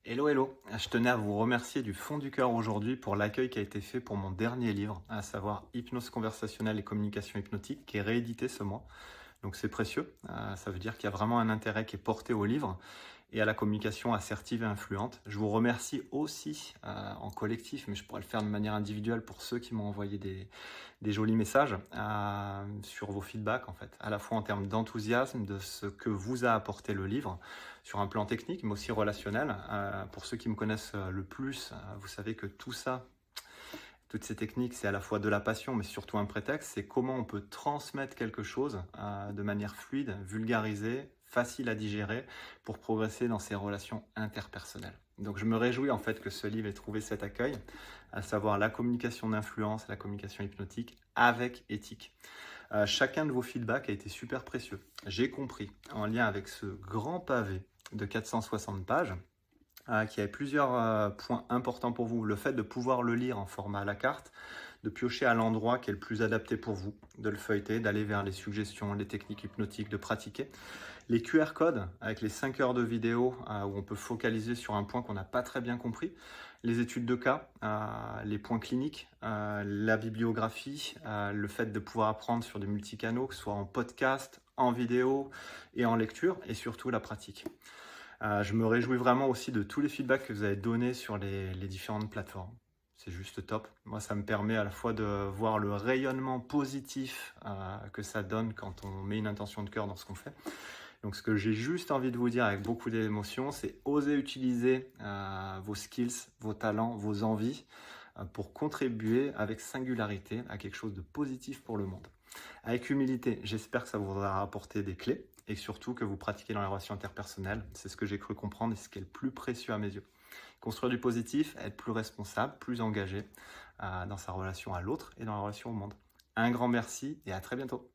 Hello, hello. Je tenais à vous remercier du fond du cœur aujourd'hui pour l'accueil qui a été fait pour mon dernier livre, à savoir Hypnose conversationnelle et communication hypnotique, qui est réédité ce mois. Donc c'est précieux. Ça veut dire qu'il y a vraiment un intérêt qui est porté au livre et à la communication assertive et influente. Je vous remercie aussi en collectif, mais je pourrais le faire de manière individuelle pour ceux qui m'ont envoyé des jolis messages sur vos feedbacks, en fait, à la fois en termes d'enthousiasme, de ce que vous a apporté le livre, sur un plan technique, mais aussi relationnel. Pour ceux qui me connaissent le plus, vous savez que tout ça, toutes ces techniques, c'est à la fois de la passion, mais surtout un prétexte. C'est comment on peut transmettre quelque chose de manière fluide, vulgarisée, facile à digérer, pour progresser dans ses relations interpersonnelles. Donc je me réjouis en fait que ce livre ait trouvé cet accueil, à savoir la communication d'influence, la communication hypnotique avec éthique. Chacun de vos feedbacks a été super précieux. J'ai compris, en lien avec ce grand pavé de 460 pages, qui avait plusieurs points importants pour vous. Le fait de pouvoir le lire en format à la carte, de piocher à l'endroit qui est le plus adapté pour vous, de le feuilleter, d'aller vers les suggestions, les techniques hypnotiques, de pratiquer. Les QR codes avec les 5 heures de vidéo où on peut focaliser sur un point qu'on n'a pas très bien compris. Les études de cas, les points cliniques, la bibliographie, le fait de pouvoir apprendre sur des multicanaux, que ce soit en podcast, en vidéo et en lecture, et surtout la pratique. Je me réjouis vraiment aussi de tous les feedbacks que vous avez donnés sur les différentes plateformes. C'est juste top. Moi, ça me permet à la fois de voir le rayonnement positif que ça donne quand on met une intention de cœur dans ce qu'on fait. Donc, ce que j'ai juste envie de vous dire avec beaucoup d'émotion, c'est oser utiliser vos skills, vos talents, vos envies pour contribuer avec singularité à quelque chose de positif pour le monde. Avec humilité, j'espère que ça vous aura apporté des clés et surtout que vous pratiquez dans les relations interpersonnelles. C'est ce que j'ai cru comprendre et ce qui est le plus précieux à mes yeux. Construire du positif, être plus responsable, plus engagé dans sa relation à l'autre et dans la relation au monde. Un grand merci et à très bientôt.